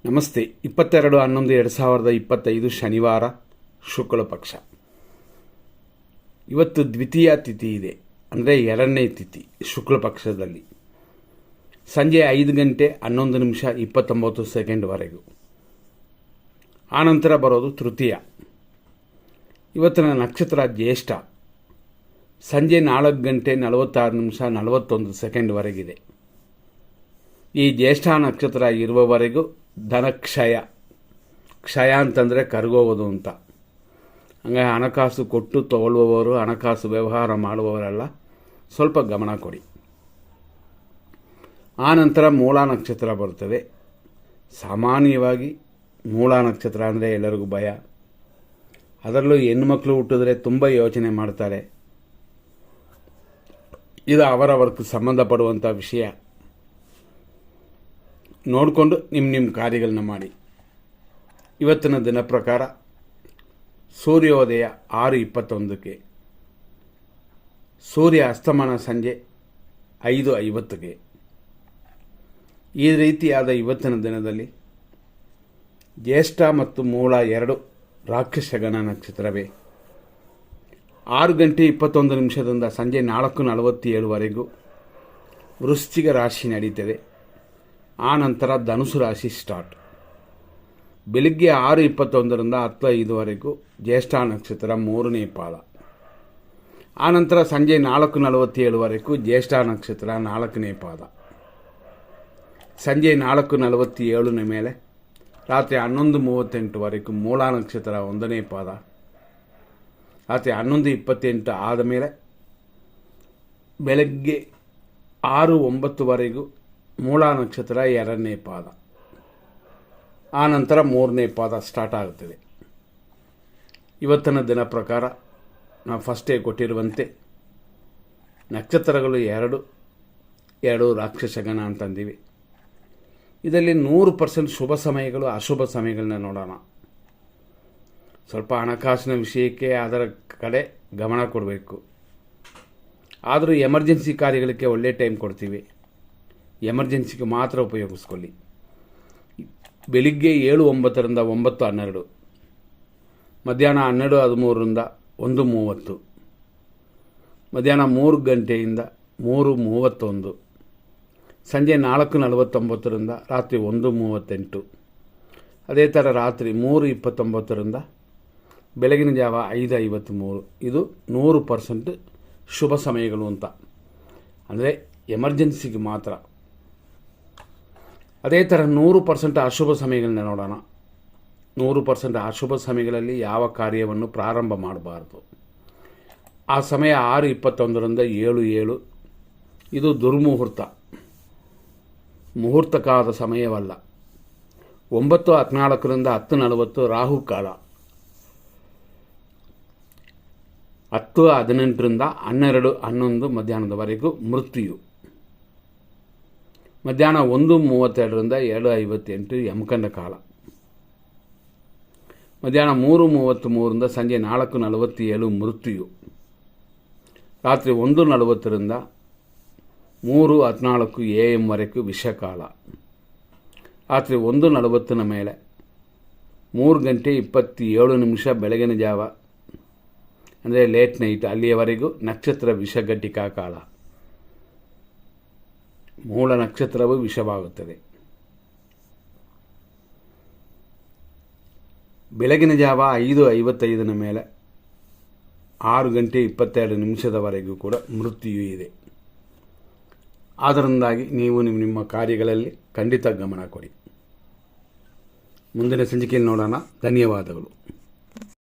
ನಮಸ್ತೆ. 22/11/2025 ಶನಿವಾರ, ಶುಕ್ಲ ಪಕ್ಷ. ಇವತ್ತು ದ್ವಿತೀಯ ತಿಥಿ ಇದೆ, ಅಂದರೆ ಎರಡನೇ ತಿಥಿ ಶುಕ್ಲ ಪಕ್ಷದಲ್ಲಿ. ಸಂಜೆ 5 ಗಂಟೆ 11 ನಿಮಿಷ 29 ಸೆಕೆಂಡ್ವರೆಗೂ. ಆನಂತರ ಬರೋದು ತೃತೀಯ. ಇವತ್ತಿನ ನಕ್ಷತ್ರ ಜ್ಯೇಷ್ಠ. ಸಂಜೆ 4 ಗಂಟೆ 46 ನಿಮಿಷ 41 ಸೆಕೆಂಡ್ವರೆಗಿದೆ. ಈ ಜ್ಯೇಷ್ಠ ನಕ್ಷತ್ರ ಇರುವವರೆಗೂ ಧನಕ್ಷಯ. ಕ್ಷಯ ಅಂತಂದರೆ ಕರಗೋಗೋದು ಅಂತ. ಹಂಗಾಗಿ ಹಣಕಾಸು ಕೊಟ್ಟು ತಗೊಳ್ಳುವವರು, ಹಣಕಾಸು ವ್ಯವಹಾರ ಮಾಡುವವರೆಲ್ಲ ಸ್ವಲ್ಪ ಗಮನ ಕೊಡಿ. ಆ ನಂತರ ಮೂಲ ನಕ್ಷತ್ರ ಬರುತ್ತದೆ. ಸಾಮಾನ್ಯವಾಗಿ ಮೂಲ ನಕ್ಷತ್ರ ಅಂದರೆ ಎಲ್ಲರಿಗೂ ಭಯ. ಅದರಲ್ಲೂ ಹೆಣ್ಣುಮಕ್ಕಳು ಹುಟ್ಟಿದ್ರೆ ತುಂಬ ಯೋಚನೆ ಮಾಡ್ತಾರೆ. ಇದು ಅವರವರ್ಗೆ ಸಂಬಂಧಪಡುವಂಥ ವಿಷಯ. ನೋಡಿಕೊಂಡು ನಿಮ್ಮ ಕಾರ್ಯಗಳನ್ನ ಮಾಡಿ. ಇವತ್ತಿನ ದಿನ ಪ್ರಕಾರ ಸೂರ್ಯೋದಯ 6:21ಕ್ಕೆ, ಸೂರ್ಯ ಅಸ್ತಮಾನ ಸಂಜೆ 5:50ಕ್ಕೆ. ಈ ರೀತಿಯಾದ ಇವತ್ತಿನ ದಿನದಲ್ಲಿ ಜ್ಯೇಷ್ಠ ಮತ್ತು ಮೂಲ ಎರಡು ರಾಕ್ಷಸಗಣ ನಕ್ಷತ್ರವೇ. 6 ಗಂಟೆ 21 ನಿಮಿಷದಿಂದ ಸಂಜೆ 4:47ವರೆಗೂ ವೃಶ್ಚಿಕ ರಾಶಿ ನಡೀತದೆ. ಆ ನಂತರ ಧನುಸು ರಾಶಿ ಸ್ಟಾರ್ಟ್. ಬೆಳಿಗ್ಗೆ 6:21ರಿಂದ 10:05ವರೆಗೂ ಜ್ಯೇಷ್ಠ ನಕ್ಷತ್ರ 3ನೇ ಪಾದ. ಆನಂತರ ಸಂಜೆ 4:47ವರೆಗೂ ಜ್ಯೇಷ್ಠ ನಕ್ಷತ್ರ 4ನೇ ಪಾದ. ಸಂಜೆ 4:47 ಮೇಲೆ ರಾತ್ರಿ 11:38ವರೆಗೂ ಮೂಲ ನಕ್ಷತ್ರ 1ನೇ ಪಾದ. ರಾತ್ರಿ 11:28 ಆದಮೇಲೆ ಬೆಳಗ್ಗೆ 6:09ವರೆಗೂ ಮೂಲ ನಕ್ಷತ್ರ 2ನೇ ಪಾದ. ಆ ನಂತರ 3ನೇ ಪಾದ ಸ್ಟಾರ್ಟ್ ಆಗುತ್ತದೆ. ಇವತ್ತಿನ ದಿನ ಪ್ರಕಾರ ನಾವು ಫಸ್ಟೇ ಕೊಟ್ಟಿರುವಂತೆ ನಕ್ಷತ್ರಗಳು ಎರಡು ರಾಕ್ಷಸಗಣ ಅಂತಂದೀವಿ. ಇದರಲ್ಲಿ 100% ಶುಭ ಸಮಯಗಳು, ಅಶುಭ ಸಮಯಗಳನ್ನ ನೋಡೋಣ. ಸ್ವಲ್ಪ ಹಣಕಾಸಿನ ವಿಷಯಕ್ಕೆ ಅದರ ಕಡೆ ಗಮನ ಕೊಡಬೇಕು. ಆದರೂ ಎಮರ್ಜೆನ್ಸಿ ಕಾರ್ಯಗಳಿಗೆ ಒಳ್ಳೆ ಟೈಮ್ ಕೊಡ್ತೀವಿ. ಎಮರ್ಜೆನ್ಸಿಗೆ ಮಾತ್ರ ಉಪಯೋಗಿಸ್ಕೊಳ್ಳಿ. ಬೆಳಿಗ್ಗೆ 7:09ರಿಂದ 9:12, ಮಧ್ಯಾಹ್ನ 12:13ರಿಂದ 1:30, ಮಧ್ಯಾಹ್ನ 3 ಗಂಟೆಯಿಂದ 3:31, ಸಂಜೆ 4:49ರಿಂದ ರಾತ್ರಿ 1:38, ಅದೇ ಥರ ರಾತ್ರಿ 3:29ರಿಂದ ಬೆಳಗಿನ ಜಾವ 5:53. ಇದು 100% ಶುಭ ಸಮಯಗಳು ಅಂತ, ಅಂದರೆ ಎಮರ್ಜೆನ್ಸಿಗೆ ಮಾತ್ರ. ಅದೇ ಥರ 100% ಅಶುಭ ಸಮಯಗಳನ್ನ ನೋಡೋಣ. 100% ಅಶುಭ ಸಮಯಗಳಲ್ಲಿ ಯಾವ ಕಾರ್ಯವನ್ನು ಪ್ರಾರಂಭ ಮಾಡಬಾರ್ದು. ಆ ಸಮಯ 6:21ರಿಂದ 7:07. ಇದು ದುರ್ಮುಹೂರ್ತ, ಮುಹೂರ್ತಕಾದ ಸಮಯವಲ್ಲ. 9:14ರಿಂದ 10:40 ರಾಹುಕಾಲ. 10:18ರಿಂದ 12:11 ಮಧ್ಯಾಹ್ನದವರೆಗೂ ಮೃತ್ಯು. ಮಧ್ಯಾಹ್ನ 1:32ರಿಂದ 2:58 ಯಮಕಂಡ ಕಾಲ. ಮಧ್ಯಾಹ್ನ 3:33ರಿಂದ ಸಂಜೆ 4:47 ಮೃತ್ಯು. ರಾತ್ರಿ 1:40ರಿಂದ 3:14 AM ವರೆಗೂ ವಿಷಕಾಲ. ರಾತ್ರಿ 1:40 ಮೇಲೆ 3 ಗಂಟೆ 27 ನಿಮಿಷ ಬೆಳಗಿನ ಜಾವ, ಅಂದರೆ ಲೇಟ್ ನೈಟ್, ಅಲ್ಲಿಯವರೆಗೂ ನಕ್ಷತ್ರ ವಿಷಘಟಿಕಾ ಕಾಲ. ಮೂಲ ನಕ್ಷತ್ರವು ವಿಷವಾಗುತ್ತದೆ. ಬೆಳಗಿನ ಜಾವ 5:55 ಮೇಲೆ 6 ಗಂಟೆ 22 ನಿಮಿಷದವರೆಗೂ ಕೂಡ ಮೃತ್ಯು ಇದೆ. ಆದ್ದರಿಂದಾಗಿ ನೀವು ನಿಮ್ಮ ಕಾರ್ಯಗಳಲ್ಲಿ ಖಂಡಿತ ಗಮನ ಕೊಡಿ. ಮುಂದಿನ ಸಂಚಿಕೆಯಲ್ಲಿ ನೋಡೋಣ. ಧನ್ಯವಾದಗಳು.